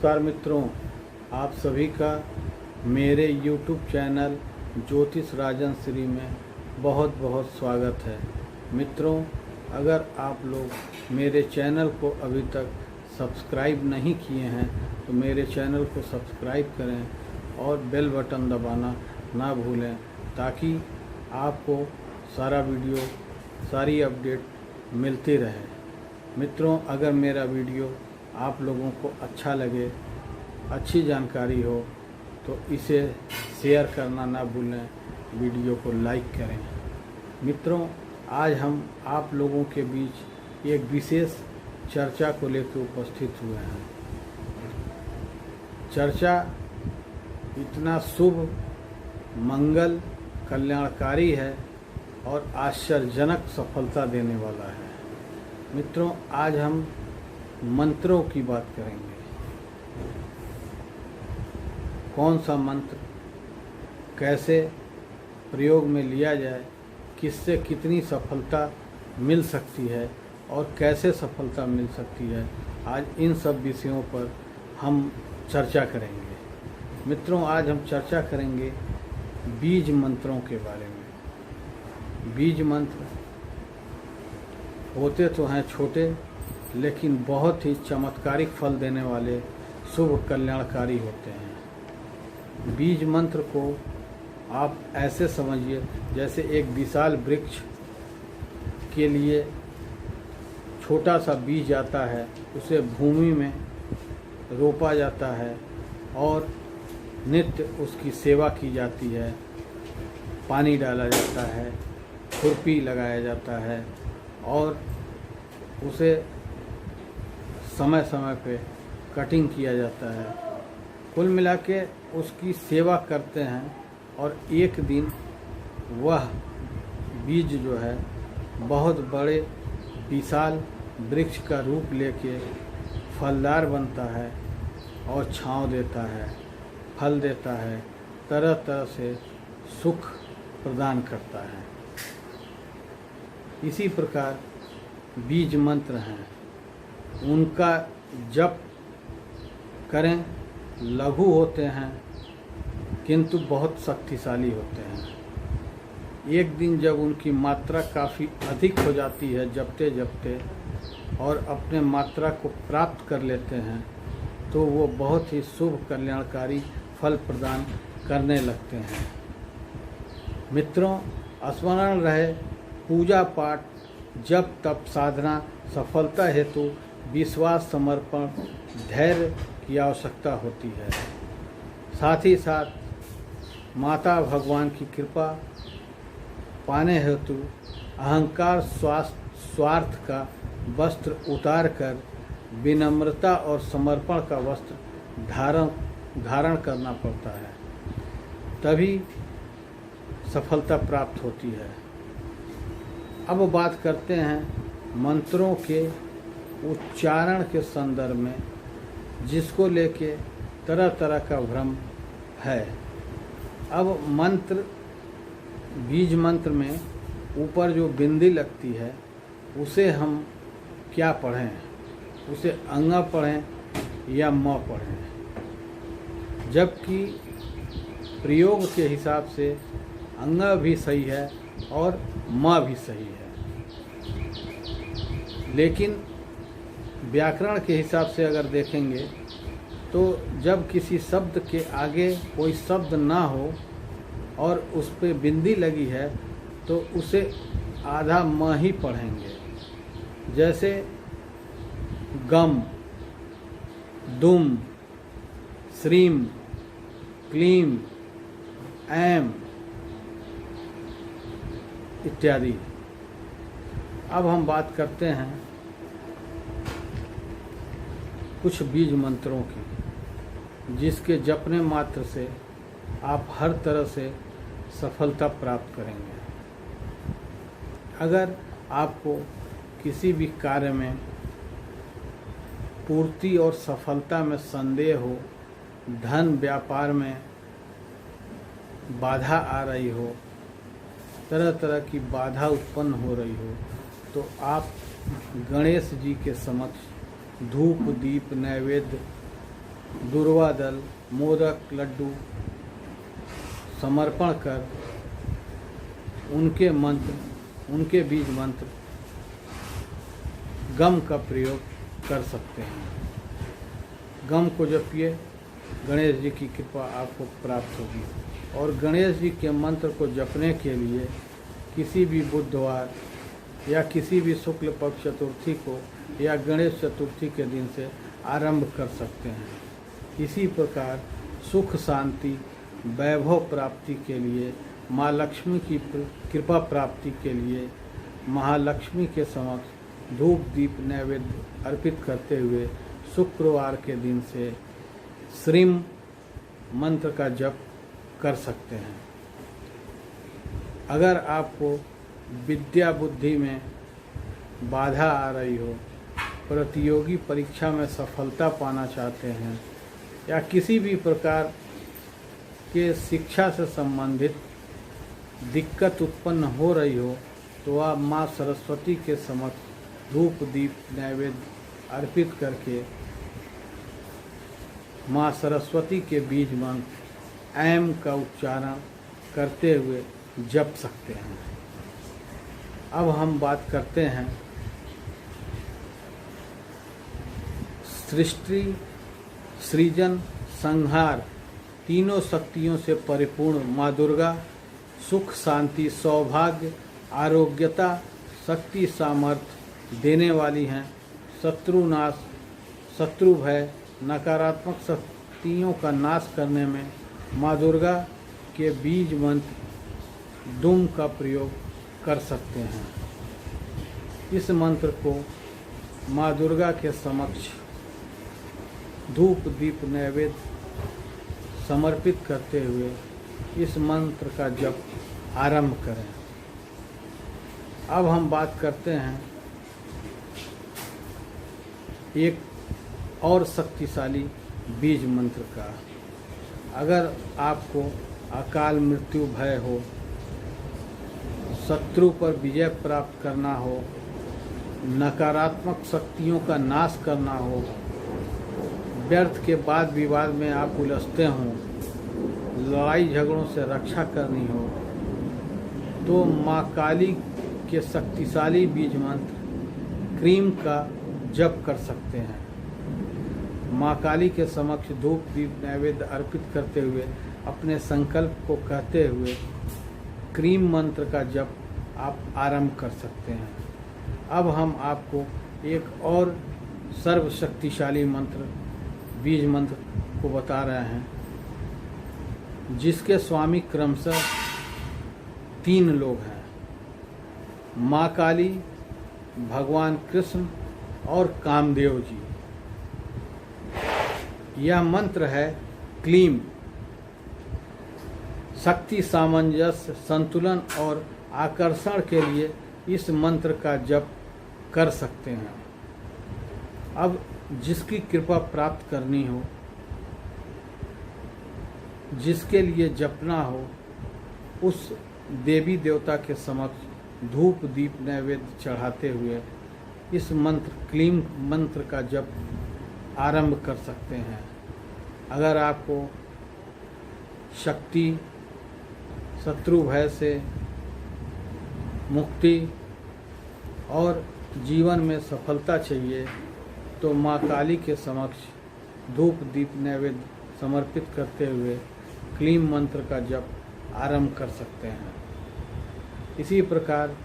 नमस्कार मित्रों, आप सभी का मेरे YouTube चैनल ज्योतिष राजन श्री में बहुत बहुत स्वागत है। मित्रों, अगर आप लोग मेरे चैनल को अभी तक सब्सक्राइब नहीं किए हैं तो मेरे चैनल को सब्सक्राइब करें और बेल बटन दबाना ना भूलें ताकि आपको सारा वीडियो, सारी अपडेट मिलती रहे। मित्रों, अगर मेरा वीडियो आप लोगों को अच्छा लगे, अच्छी जानकारी हो तो इसे शेयर करना ना भूलें, वीडियो को लाइक करें। मित्रों, आज हम आप लोगों के बीच एक विशेष चर्चा को लेकर उपस्थित हुए हैं। चर्चा इतना शुभ, मंगल, कल्याणकारी है और आश्चर्यजनक सफलता देने वाला है। मित्रों, आज हम मंत्रों की बात करेंगे। कौन सा मंत्र कैसे प्रयोग में लिया जाए, किससे कितनी सफलता मिल सकती है और कैसे सफलता मिल सकती है, आज इन सब विषयों पर हम चर्चा करेंगे। मित्रों, आज हम चर्चा करेंगे बीज मंत्रों के बारे में। बीज मंत्र होते तो हैं छोटे, लेकिन बहुत ही चमत्कारिक फल देने वाले, शुभ कल्याणकारी होते हैं। बीज मंत्र को आप ऐसे समझिए जैसे एक विशाल वृक्ष के लिए छोटा सा बीज आता है, उसे भूमि में रोपा जाता है और नित्य उसकी सेवा की जाती है, पानी डाला जाता है, खुरपी लगाया जाता है और उसे समय समय पे कटिंग किया जाता है। कुल मिला के उसकी सेवा करते हैं और एक दिन वह बीज जो है बहुत बड़े विशाल वृक्ष का रूप लेके फलदार बनता है और छांव देता है, फल देता है, तरह तरह से सुख प्रदान करता है। इसी प्रकार बीज मंत्र हैं, उनका जप करें, लघु होते हैं किंतु बहुत शक्तिशाली होते हैं। एक दिन जब उनकी मात्रा काफ़ी अधिक हो जाती है जपते जपते और अपने मात्रा को प्राप्त कर लेते हैं तो वो बहुत ही शुभ कल्याणकारी फल प्रदान करने लगते हैं। मित्रों, स्मरण रहे, पूजा पाठ, जप तप, साधना, सफलता हेतु विश्वास, समर्पण, धैर्य की आवश्यकता होती है। साथ ही साथ माता भगवान की कृपा पाने हेतु अहंकार स्वार्थ का वस्त्र उतार कर विनम्रता और समर्पण का वस्त्र धारण करना पड़ता है, तभी सफलता प्राप्त होती है। अब बात करते हैं मंत्रों के उच्चारण के संदर्भ में, जिसको लेके तरह तरह का भ्रम है। अब मंत्र, बीज मंत्र में ऊपर जो बिंदी लगती है उसे हम क्या पढ़ें, उसे अंगा पढ़ें या म पढ़ें, जबकि प्रयोग के हिसाब से अंगा भी सही है और म भी सही है। लेकिन व्याकरण के हिसाब से अगर देखेंगे तो जब किसी शब्द के आगे कोई शब्द ना हो और उस पर बिंदी लगी है तो उसे आधा म ही पढ़ेंगे। जैसे गम, दुम, श्रीम, क्लीम, ऐम इत्यादि। अब हम बात करते हैं कुछ बीज मंत्रों की, जिसके जपने मात्र से आप हर तरह से सफलता प्राप्त करेंगे। अगर आपको किसी भी कार्य में पूर्ति और सफलता में संदेह हो, धन व्यापार में बाधा आ रही हो, तरह तरह की बाधा उत्पन्न हो रही हो, तो आप गणेश जी के समक्ष धूप दीप नैवेद्य दुर्वा दल, मोदक, लड्डू समर्पण कर उनके मंत्र, उनके बीज मंत्र गम का प्रयोग कर सकते हैं। गम को जपिए, गणेश जी की कृपा आपको प्राप्त होगी। और गणेश जी के मंत्र को जपने के लिए किसी भी बुधवार या किसी भी शुक्ल पक्ष चतुर्थी को या गणेश चतुर्थी के दिन से आरंभ कर सकते हैं। इसी प्रकार सुख शांति वैभव प्राप्ति के लिए, माँ लक्ष्मी की कृपा प्राप्ति के लिए महालक्ष्मी के समक्ष धूप दीप नैवेद्य अर्पित करते हुए शुक्रवार के दिन से श्रीम मंत्र का जप कर सकते हैं। अगर आपको विद्या बुद्धि में बाधा आ रही हो, प्रतियोगी परीक्षा में सफलता पाना चाहते हैं या किसी भी प्रकार के शिक्षा से संबंधित दिक्कत उत्पन्न हो रही हो, तो आप माँ सरस्वती के समक्ष धूप दीप नैवेद्य अर्पित करके माँ सरस्वती के बीज मंत्र ऐम का उच्चारण करते हुए जप सकते हैं। अब हम बात करते हैं सृष्टि, सृजन, संहार तीनों शक्तियों से परिपूर्ण माँ दुर्गा सुख शांति सौभाग्य आरोग्यता शक्ति सामर्थ्य देने वाली हैं। शत्रु नाश, शत्रु भय, नकारात्मक शक्तियों का नाश करने में माँ दुर्गा के बीज मंत्र दुम का प्रयोग कर सकते हैं। इस मंत्र को माँ दुर्गा के समक्ष धूप दीप नैवेद्य समर्पित करते हुए इस मंत्र का जप आरंभ करें। अब हम बात करते हैं एक और शक्तिशाली बीज मंत्र का। अगर आपको अकाल मृत्यु भय हो, शत्रु पर विजय प्राप्त करना हो, नकारात्मक शक्तियों का नाश करना हो, व्यर्थ के वाद विवाद में आप उलझते हों, लड़ाई झगड़ों से रक्षा करनी हो, तो माँ काली के शक्तिशाली बीज मंत्र क्रीम का जप कर सकते हैं। माँ काली के समक्ष धूप दीप नैवेद्य अर्पित करते हुए अपने संकल्प को कहते हुए क्रीम मंत्र का जप आप आरंभ कर सकते हैं। अब हम आपको एक और सर्वशक्तिशाली मंत्र बीज मंत्र को बता रहे हैं, जिसके स्वामी क्रमशः 3 लोग हैं, माँ काली, भगवान कृष्ण और कामदेव जी। यह मंत्र है क्लीम। शक्ति, सामंजस्य, संतुलन और आकर्षण के लिए इस मंत्र का जप कर सकते हैं। अब जिसकी कृपा प्राप्त करनी हो, जिसके लिए जपना हो, उस देवी देवता के समक्ष धूप दीप नैवेद्य चढ़ाते हुए इस मंत्र क्लीम मंत्र का जप आरंभ कर सकते हैं। अगर आपको शक्ति, शत्रु भय से मुक्ति और जीवन में सफलता चाहिए, तो माँ काली के समक्ष धूप दीप नैवेद्य समर्पित करते हुए क्लीम मंत्र का जप आरंभ कर सकते हैं। इसी प्रकार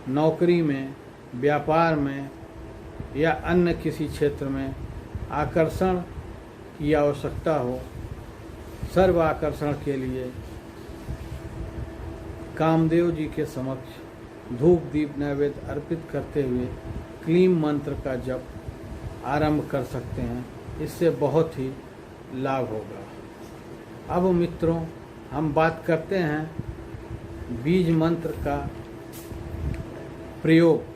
नौकरी में, व्यापार में या अन्य किसी क्षेत्र में आकर्षण की आवश्यकता हो, सर्व आकर्षण के लिए कामदेव जी के समक्ष धूप दीप नैवेद्य अर्पित करते हुए क्लीम मंत्र का जप आरंभ कर सकते हैं। इससे बहुत ही लाभ होगा। अब मित्रों, हम बात करते हैं बीज मंत्र का प्रयोग।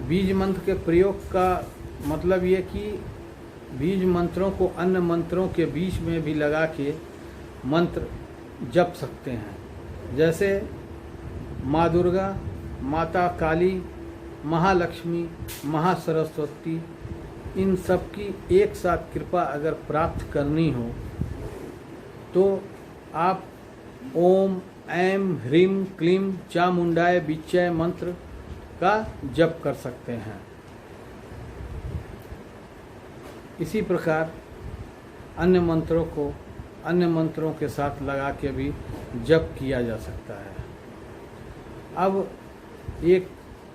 बीज मंत्र के प्रयोग का मतलब ये कि बीज मंत्रों को अन्य मंत्रों के बीच में भी लगा के मंत्र जप सकते हैं। जैसे माँ दुर्गा, माता काली, महालक्ष्मी, महासरस्वती इन सब की एक साथ कृपा अगर प्राप्त करनी हो तो आप ओम ऐम ह्रीम क्लीम चामुंडाय विच्चय मंत्र का जप कर सकते हैं। इसी प्रकार अन्य मंत्रों को अन्य मंत्रों के साथ लगा के भी जप किया जा सकता है। अब एक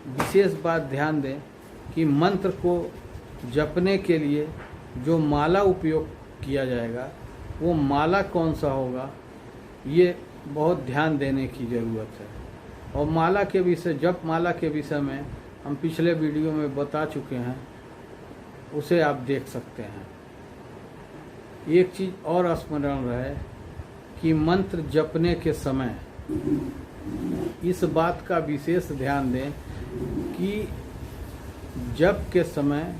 विशेष बात ध्यान दें कि मंत्र को जपने के लिए जो माला उपयोग किया जाएगा वो माला कौन सा होगा, ये बहुत ध्यान देने की ज़रूरत है। और माला के विषय, जप माला के विषय में हम पिछले वीडियो में बता चुके हैं, उसे आप देख सकते हैं। एक चीज़ और स्मरण रहे कि मंत्र जपने के समय इस बात का विशेष ध्यान दें कि जप के समय,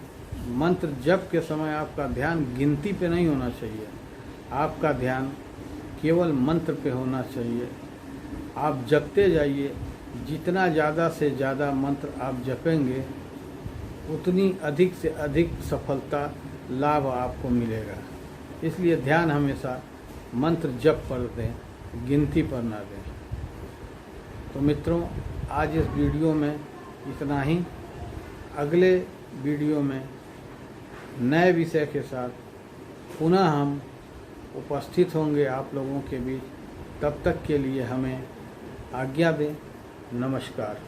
मंत्र जप के समय आपका ध्यान गिनती पे नहीं होना चाहिए। आपका ध्यान केवल मंत्र पे होना चाहिए। आप जपते जाइए, जितना ज़्यादा से ज़्यादा मंत्र आप जपेंगे उतनी अधिक से अधिक सफलता लाभ आपको मिलेगा। इसलिए ध्यान हमेशा मंत्र जप पर दें, गिनती पर ना दें। तो मित्रों, आज इस वीडियो में इतना ही। अगले वीडियो में नए विषय के साथ पुनः हम उपस्थित होंगे आप लोगों के बीच। तब तक के लिए हमें आज्ञा दें। नमस्कार।